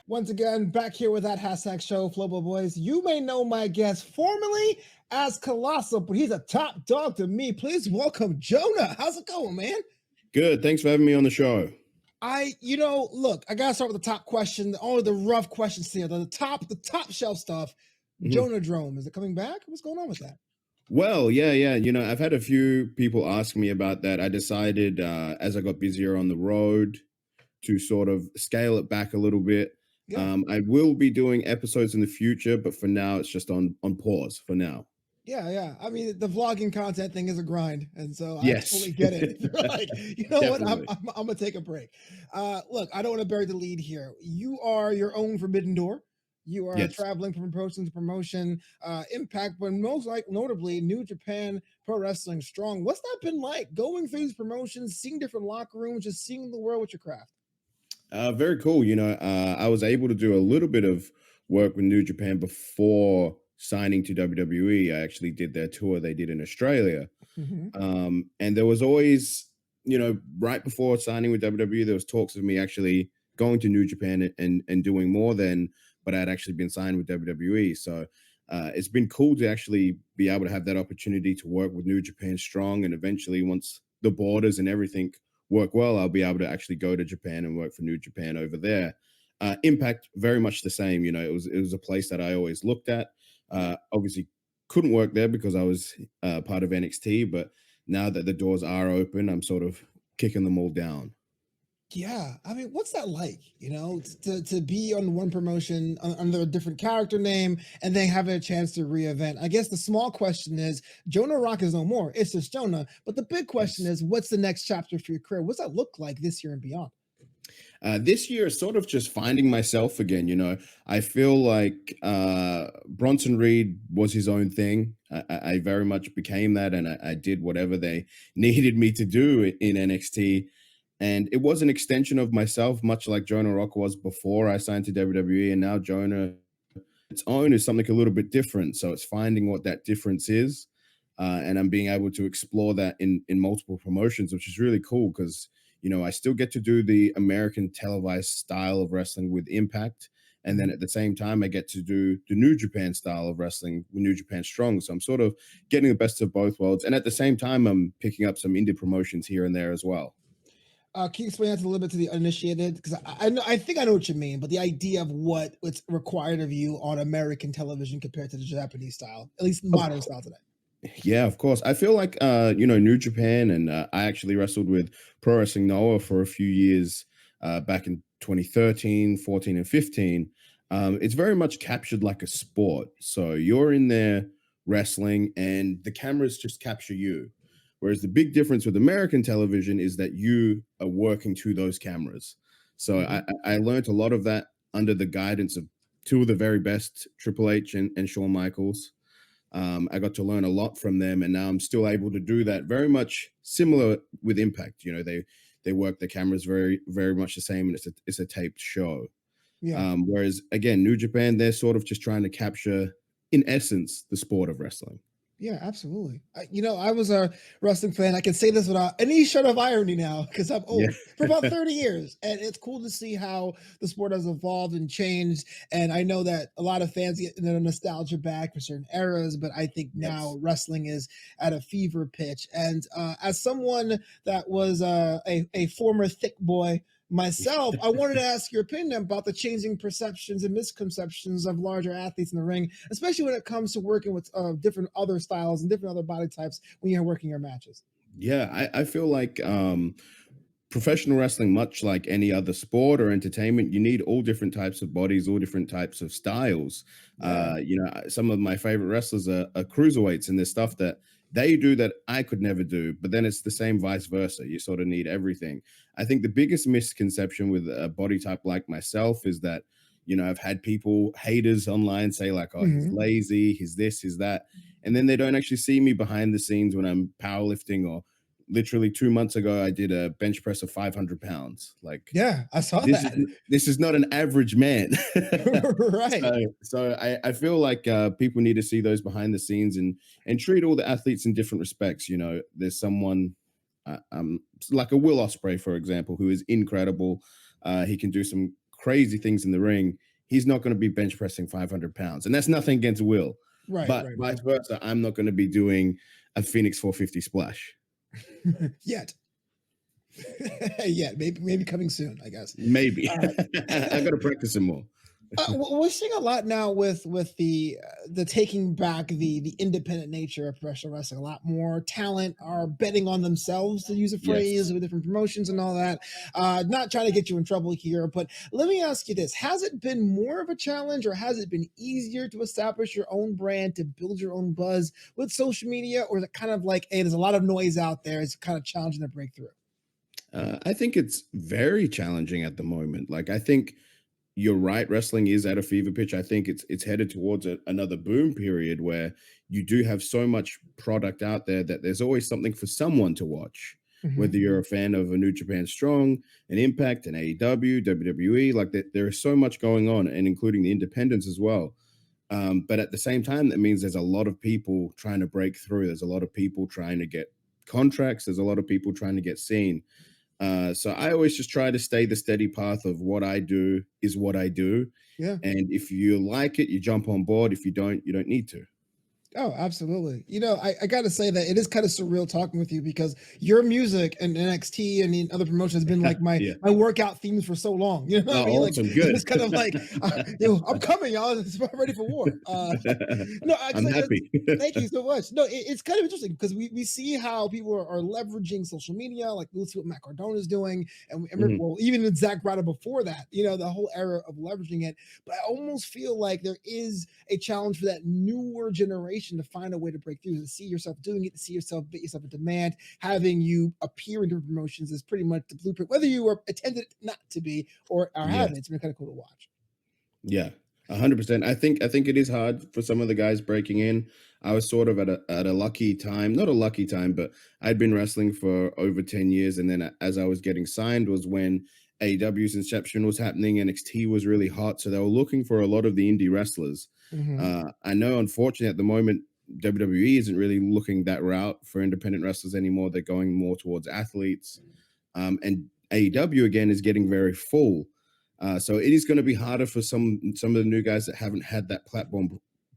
Once again, back here with that hashtag show, Flobo Boyce. You may know my guest formerly as Colossal, but he's a top dog to me. Please welcome Jonah. How's it going, man? Good. Thanks for having me on the show. Look, I gotta start with the top question, all of the rough questions here. The top shelf stuff. Jonah Drome, is it coming back? What's going on with that? Well, yeah. I've had a few people ask me about that. I decided as I got busier on the road to sort of scale it back a little bit. Yeah. I will be doing episodes in the future, but for now, it's just on pause for now. Yeah. I mean, the vlogging content thing is a grind, and so I Yes. totally get it. You're like, you know what? I'm Definitely. gonna take a break. Look, I don't want to bury the lead here. You are your own forbidden door. You are Yes. traveling from promotion to promotion, Impact, but most like notably New Japan Pro Wrestling Strong. What's that been like going through these promotions, seeing different locker rooms, just seeing the world with your craft? Very cool. I was able to do a little bit of work with New Japan before signing to WWE. I actually did their tour they did in Australia. Mhm. And there was always, right before signing with WWE, there was talks of me actually going to New Japan and doing more then, but I'd actually been signed with WWE. So it's been cool to actually be able to have that opportunity to work with New Japan Strong. And eventually, once the borders and everything work well, I'll be able to actually go to Japan and work for New Japan over there. Impact, very much the same. It was a place that I always looked at. Obviously, couldn't work there because I was part of NXT, but now that the doors are open, I'm sort of kicking them all down. Yeah, I mean, what's that like? To be on one promotion under a different character name and then having a chance to reinvent. I guess the small question is, Jonah Rock is no more. It's just Jonah. But the big question Yes. is, what's the next chapter for your career? What's that look like this year and beyond? This year is sort of just finding myself again. I feel like Bronson Reed was his own thing. I very much became that, and I did whatever they needed me to do in NXT. And it was an extension of myself, much like Jonah Rock was before I signed to WWE. And now Jonah, its own, is something a little bit different. So it's finding what that difference is. And I'm being able to explore that in multiple promotions, which is really cool because I still get to do the American televised style of wrestling with Impact. And then at the same time, I get to do the New Japan style of wrestling with New Japan Strong. So I'm sort of getting the best of both worlds. And at the same time, I'm picking up some indie promotions here and there as well. Can you explain that a little bit to the uninitiated? Because I think I know what you mean, but the idea of what's required of you on American television compared to the Japanese style, at least modern style today. Yeah, of course. I feel like New Japan, and I actually wrestled with Pro Wrestling Noah for a few years back in 2013, 14, and 15. It's very much captured like a sport. So you're in there wrestling, and the cameras just capture you. Whereas the big difference with American television is that you are working to those cameras. So I learned a lot of that under the guidance of two of the very best, Triple H and Shawn Michaels. I got to learn a lot from them, and now I'm still able to do that. Very much similar with Impact. They work the cameras very, very much the same, and it's a taped show. Yeah. Whereas again, New Japan, they're sort of just trying to capture, in essence, the sport of wrestling. Yeah, absolutely. I was a wrestling fan. I can say this without any shred of irony now because I'm Yeah. old for about 30 years. And it's cool to see how the sport has evolved and changed. And I know that a lot of fans get their nostalgia back for certain eras, but I think now Yes. wrestling is at a fever pitch. And as someone that was a former thick boy myself, I wanted to ask your opinion about the changing perceptions and misconceptions of larger athletes in the ring, especially when it comes to working with different other styles and different other body types when you're working your matches. Yeah, I feel like professional wrestling, much like any other sport or entertainment, you need all different types of bodies, all different types of styles. Yeah. Some of my favorite wrestlers are cruiserweights, and there's stuff that they do that I could never do. But then it's the same vice versa. You sort of need everything. I think the biggest misconception with a body type like myself is that, I've had people, haters online say like, oh, he's Mhm. lazy, he's this, he's that. And then they don't actually see me behind the scenes when I'm powerlifting, or literally 2 months ago, I did a bench press of 500 pounds. Like, Yeah, I saw this is that. this is not an average man. Right. So I feel like people need to see those behind the scenes and treat all the athletes in different respects. There's someone like a Will Ospreay, for example, who is incredible. He can do some crazy things in the ring, he's not going to be bench pressing 500 pounds. And that's nothing against Will. Right, But right. vice versa, I'm not going to be doing a Phoenix 450 splash. Yet. Yeah, maybe coming soon, I guess. Maybe. I got to practice some more. We're seeing a lot now with the taking back the independent nature of professional wrestling. A lot more talent are betting on themselves, to use a phrase, Yes. with different promotions and all that. Not trying to get you in trouble here, but let me ask you this: has it been more of a challenge, or has it been easier to establish your own brand, to build your own buzz with social media, or is it kind of like, hey, there's a lot of noise out there, it's kind of challenging to break through? I think it's very challenging at the moment. Like, I think you're right. Wrestling is at a fever pitch. I think it's headed towards another boom period where you do have so much product out there that there's always something for someone to watch. Mhm. Whether you're a fan of a New Japan Strong, an Impact, an AEW, WWE, like there is so much going on, and including the independents as well. But at the same time, that means there's a lot of people trying to break through. There's a lot of people trying to get contracts. There's a lot of people trying to get seen. So I always just try to stay the steady path of what I do is what I do. Yeah. And if you like it, you jump on board. If you don't need to. Oh, absolutely. I got to say that it is kind of surreal talking with you, because your music and NXT and the other promotions has been like my Yeah. my workout themes for so long. You know what I Oh, mean? Like, awesome. Good. it's kind of like, I'm coming, y'all. I'm ready for war. No, I'm happy. thank you so much. No, it's kind of interesting because we see how people are leveraging social media. Like, let's see what Matt Cardona is doing, and Mhm. well, even with Zach Ryder before that, the whole era of leveraging it. But I almost feel like there is a challenge for that newer generation to find a way to break through, to see yourself doing it, to see yourself get yourself a demand. Having you appear in different promotions is pretty much the blueprint, whether you are intended not to be or are Yes. having. It's been kind of cool to watch. Yeah, 100%. I think it is hard for some of the guys breaking in. I was sort of at a lucky time, not a lucky time, but I'd been wrestling for over 10 years, and then as I was getting signed was when AEW's Inception was happening, NXT was really hot, so they were looking for a lot of the indie wrestlers. Mhm. I know, unfortunately, at the moment, WWE isn't really looking that route for independent wrestlers anymore. They're going more towards athletes, and AEW again is getting very full. So it is going to be harder for some of the new guys that haven't had that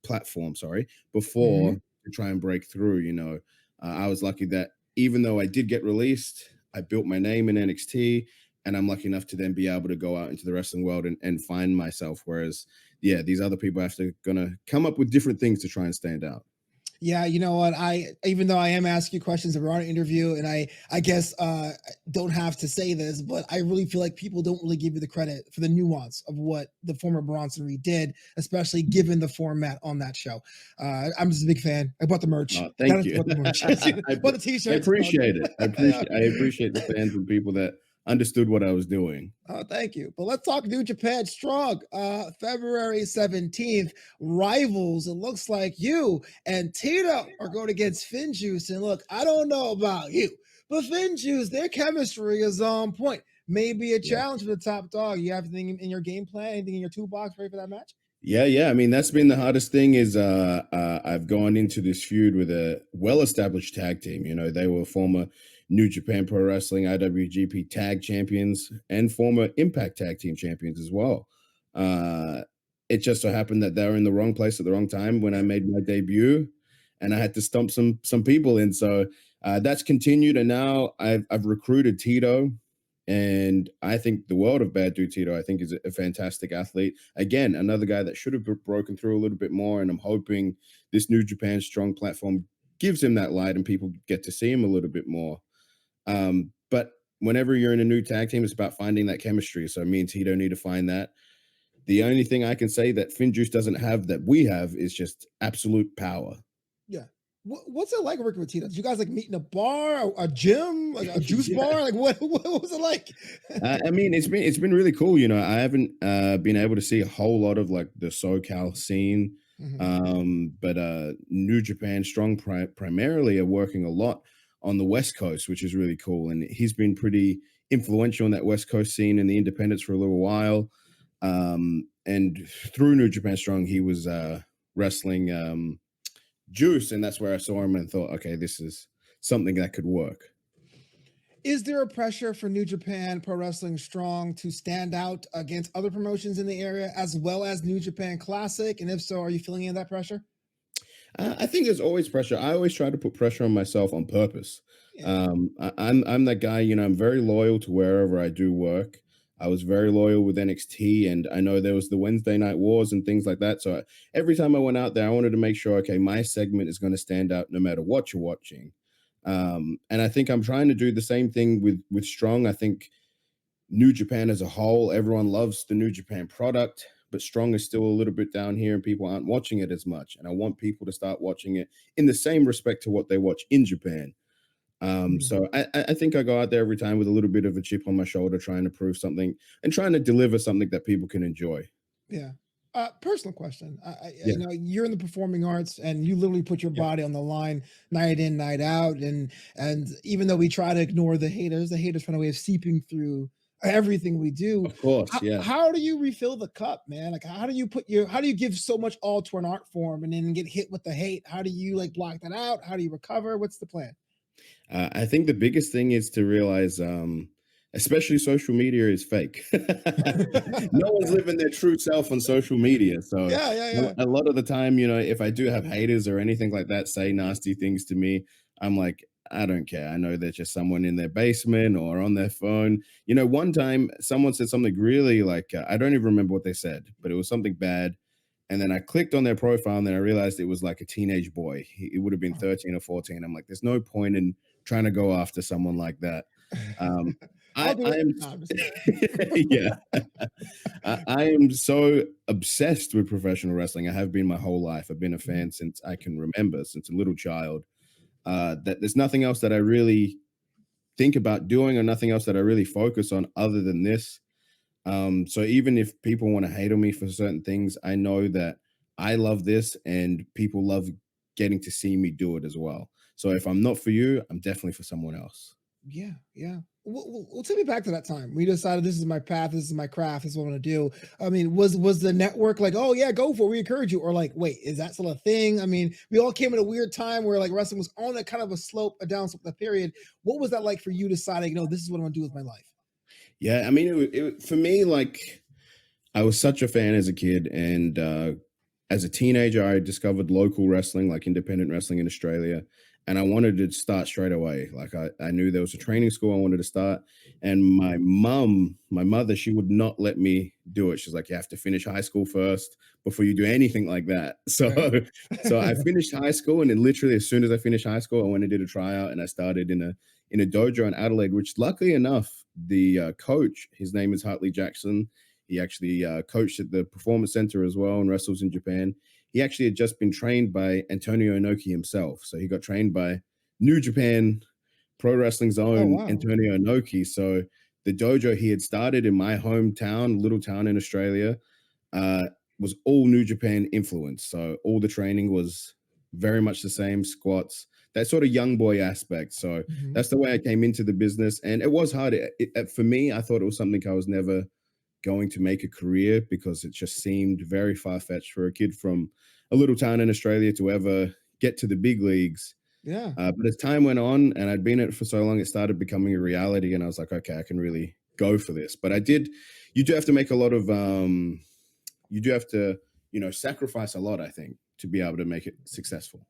platform, sorry, before Mhm. to try and break through. I was lucky that even though I did get released, I built my name in NXT, and I'm lucky enough to then be able to go out into the wrestling world and find myself. Whereas, yeah, these other people have to gonna come up with different things to try and stand out. Yeah, you know what? I Even though I am asking you questions and we're on an interview, and I guess don't have to say this, but I really feel like people don't really give you the credit for the nuance of what the former Bronson Reed did, especially given the format on that show. I'm just a big fan. I bought the merch. Thank you. Bought the merch. I, Bought the I t-shirts. appreciate it. Yeah. I appreciate the fans and people that understood what I was doing. Oh, thank you. But let's talk New Japan Strong. February 17th, Rivals. It looks like you and Tito are going against FinJuice. And look, I don't know about you, but FinJuice, their chemistry is on point. Maybe a Yeah. challenge for the top dog. You have anything in your game plan, anything in your toolbox ready for that match? Yeah. I mean, that's been the hardest thing is I've gone into this feud with a well-established tag team. They were former New Japan Pro Wrestling IWGP Tag Champions and former Impact Tag Team Champions as well. Uh, it just so happened that they were in the wrong place at the wrong time when I made my debut, and I had to stomp some people in. So that's continued, and now I've recruited Tito. And I think the world of Bad Dude Tito, I think, is a fantastic athlete. Again, another guy that should have broken through a little bit more. And I'm hoping this New Japan Strong platform gives him that light and people get to see him a little bit more. But whenever you're in a new tag team, it's about finding that chemistry. So me and Tito need to find that. The only thing I can say that FinJuice doesn't have that we have is just absolute power. Yeah. What's it like working with Tito? Did you guys like meet in a bar, a gym, like a juice Yeah. bar? Like what was it like? I mean, it's been really cool. I haven't been able to see a whole lot of like the SoCal scene, Mhm. but New Japan Strong primarily are working a lot on the West Coast, which is really cool. And he's been pretty influential in that West Coast scene in the independents for a little while. And through New Japan Strong, he was wrestling Juice, and that's where I saw him and thought, okay, this is something that could work. Is there a pressure for New Japan Pro Wrestling Strong to stand out against other promotions in the area as well as New Japan Classic? And if so, are you feeling any of that pressure? I think there's always pressure. I always try to put pressure on myself on purpose. Yeah. I'm that guy. I'm very loyal to wherever I do work. I was very loyal with NXT, and I know there was the Wednesday Night Wars and things like that. So every time I went out there, I wanted to make sure, okay, my segment is going to stand out no matter what you're watching. And I think I'm trying to do the same thing with Strong. I think New Japan as a whole, everyone loves the New Japan product, but Strong is still a little bit down here and people aren't watching it as much. And I want people to start watching it in the same respect to what they watch in Japan. Mhm. So I think I go out there every time with a little bit of a chip on my shoulder, trying to prove something and trying to deliver something that people can enjoy. Yeah. Personal question. Yeah. You're in the performing arts, and you literally put your Yeah. body on the line night in, night out. And even though we try to ignore the haters find a way of seeping through everything we do. Of course. How, Yeah. how do you refill the cup, man? Like, how do you give so much all to an art form and then get hit with the hate? How do you like block that out? How do you recover? What's the plan? I think the biggest thing is to realize, especially social media is fake. No one's living their true self on social media. So Yeah, yeah, yeah. a lot of the time, if I do have haters or anything like that say nasty things to me, I'm like, I don't care. I know they're just someone in their basement or on their phone. One time someone said something really like, I don't even remember what they said, but it was something bad. And then I clicked on their profile and then I realized it was like a teenage boy. He would have been 13 or 14. I'm like, there's no point in trying to go after someone like that. Um, I'll I do I it. am No, I'm just kidding. yeah. I am so obsessed with professional wrestling. I have been my whole life. I've been a fan since I can remember, since a little child. That there's nothing else that I really think about doing or nothing else that I really focus on other than this. So even if people want to hate on me for certain things, I know that I love this and people love getting to see me do it as well. So if I'm not for you, I'm definitely for someone else. Yeah, yeah. Well, take me back to that time. We decided this is my path, this is my craft, this is what I'm gonna do. I mean, was the network like, oh yeah, go for it, we encourage you, or like, wait, is that still a thing? I mean, we all came at a weird time where like wrestling was on a kind of a slope, a down slope, a period. What was that like for you deciding, no, this is what I'm gonna do with my life? Yeah, I mean, for me, like I was such a fan as a kid, and as a teenager, I discovered local wrestling, like independent wrestling in Australia, and I wanted to start straight away. Like I knew there was a training school I wanted to start, and my mother, she would not let me do it. She's like, you have to finish high school first before you do anything like that. So, Right. so I finished high school, and then literally as soon as I finished high school, I went and did a tryout, and I started in a dojo in Adelaide. Which, luckily enough, the coach, his name is Hartley Jackson. He actually coached at the Performance Center as well and wrestles in Japan. He actually had just been trained by Antonio Inoki himself. So he got trained by New Japan Pro Wrestling's Oh own wow. Antonio Inoki. So the dojo he had started in my hometown, little town in Australia, uh, was all New Japan influence. So all the training was very much the same squats, that sort of young boy aspect. So Mhm. that's the way I came into the business. And it was hard. For me, I thought it was something I was never going to make a career because it just seemed very far-fetched for a kid from a little town in Australia to ever get to the big leagues. Yeah. But as time went on and I'd been in it for so long, it started becoming a reality. And I was like, okay, I can really go for this. But you do have to make a lot of, you do have to, sacrifice a lot, I think, to be able to make it successful.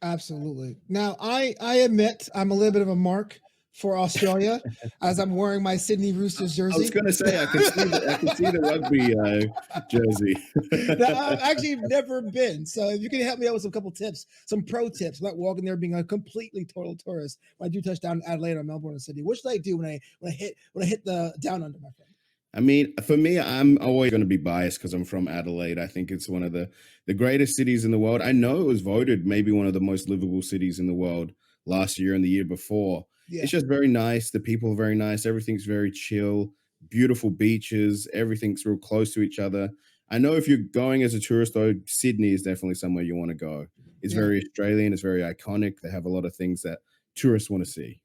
Absolutely. Now, I admit I'm a little bit of a mark for Australia as I'm wearing my Sydney Roosters I was jersey. going to say, I could see the rugby jersey. Now, I've actually never been. So if you can help me out with some couple tips, some pro tips, not walking there being a completely total tourist. When I do touch down in Adelaide or Melbourne or Sydney, what should I do when I hit the down under, my friend? I mean, for me, I'm always going to be biased because I'm from Adelaide. I think it's one of the greatest cities in the world. I know it was voted maybe one of the most livable cities in the world last year and the year before. Yeah. It's just very nice. The people are very nice. Everything's very chill, beautiful beaches. Everything's real close to each other. I know if you're going as a tourist, though, Sydney is definitely somewhere you want to go. It's Yeah. very Australian. It's very iconic. They have a lot of things that tourists want to see.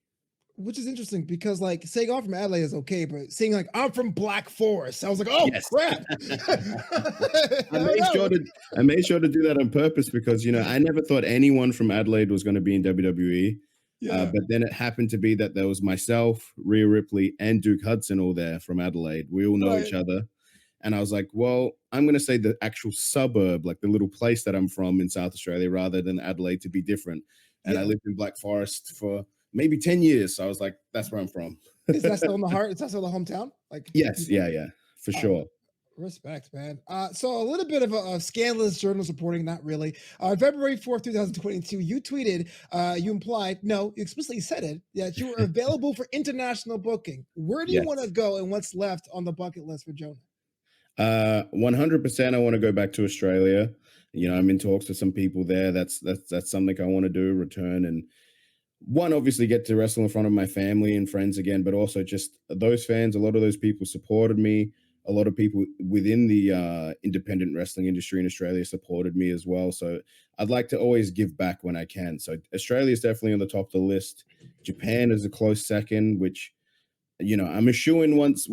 Which is interesting because like saying I'm from Adelaide is okay, but saying like I'm from Black Forest, I was like, oh Yes. crap. I I don't made sure know. to I made sure to do that on purpose because I never thought anyone from Adelaide was going to be in WWE. Yeah. But then it happened to be that there was myself, Rhea Ripley, and Duke Hudson all there from Adelaide. We all know each Right. other. And I was like, well, I'm going to say the actual suburb, like the little place that I'm from in South Australia, rather than Adelaide to be different. And I Yeah. lived in Black Forest for maybe 10 years. So I was like, that's where I'm from. Is that still in the heart? Is that still the hometown? Like Yes. people? Yeah. Yeah. For Oh, sure. respect, man. So a little bit of a scandalous journalist reporting, not really. February 4th, 2022, you tweeted, you implied, no, you explicitly said it, that you were available for international booking. Where do you want to Yes. go and what's left on the bucket list for Jonah? 100%. I want to go back to Australia. You know, I'm in talks with some people there. That's something I want to do, return and one, obviously get to wrestle in front of my family and friends again, but also just those fans. A lot of those people supported me. A lot of people within the independent wrestling industry in Australia supported me as well. So I'd like to always give back when I can. So Australia is definitely on the top of the list. Japan is a close second, which I'm a shoo in once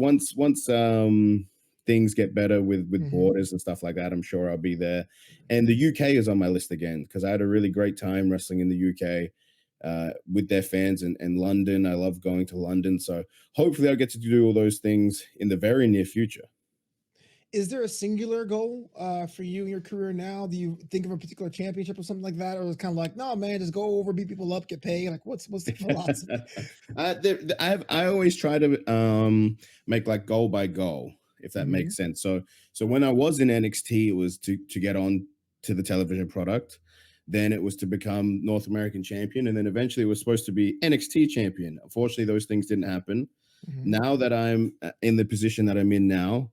things get better with Mhm. borders and stuff like that. I'm sure I'll be there. And the UK is on my list again because I had a really great time wrestling in the UK with their fans and London. I love going to London. So hopefully I'll get to do all those things in the very near future. Is there a singular goal for you in your career now? Do you think of a particular championship or something like that, or is it kind of like, no, man, just go over, beat people up, get paid? Like, what's the philosophy? I always try to make like goal by goal, if that Mhm. makes sense. So when I was in NXT, it was to get on to the television product. Then it was to become North American champion, and then eventually it was supposed to be NXT champion. Unfortunately, those things didn't happen. Mhm. Now that I'm in the position that I'm in now,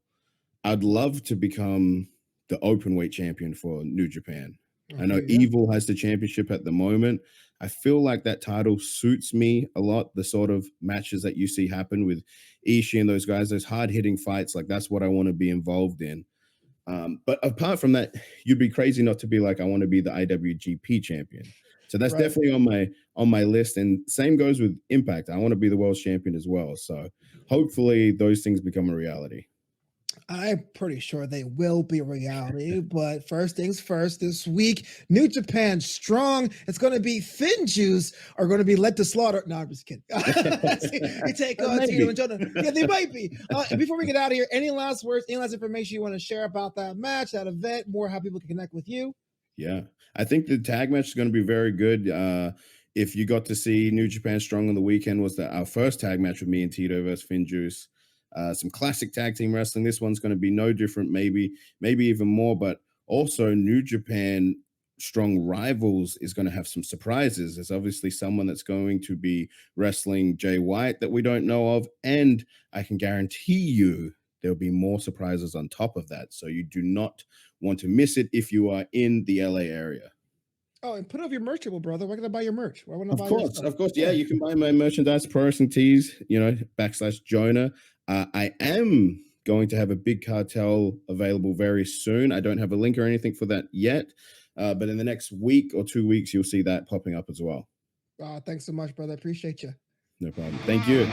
I'd love to become the open weight champion for New Japan. I know Okay, yeah. Evil has the championship at the moment. I feel like that title suits me a lot. The sort of matches that you see happen with Ishii and those guys, those hard hitting fights, like that's what I want to be involved in. But apart from that, you'd be crazy not to be like, I want to be the IWGP champion. So that's Right. definitely on my list. And same goes with Impact. I want to be the world champion as well. So hopefully those things become a reality. I'm pretty sure they will be a reality, but first things first, this week, New Japan Strong, it's going to be FinJuice are going to be led to slaughter. No, I'm just kidding. You take Tito and Maybe. JONAH. Yeah, they might be. Before we get out of here, any last words, any last information you want to share about that match, that event, more how people can connect with you? Yeah. I think the tag match is going to be very good. If you got to see New Japan Strong on the weekend, was our first tag match with me and Tito versus FinJuice. Some classic tag team wrestling. This one's going to be no different, maybe even more. But also, New Japan Strong Rivals is going to have some surprises. There's obviously someone that's going to be wrestling Jay White that we don't know of, and I can guarantee you there'll be more surprises on top of that. So you do not want to miss it if you are in the LA area. Oh, and put up your merchable, brother. Why can I buy your merch? Why wouldn't I buy your stuff? Of course. Yeah, Yeah. you can buy my merchandise, Pro Wrestling Tees, / Jonah. I am going to have a big cartel available very soon. I don't have a link or anything for that yet, but in the next week or 2 weeks, you'll see that popping up as well. Thanks so much, brother. Appreciate you. No problem. Thank you.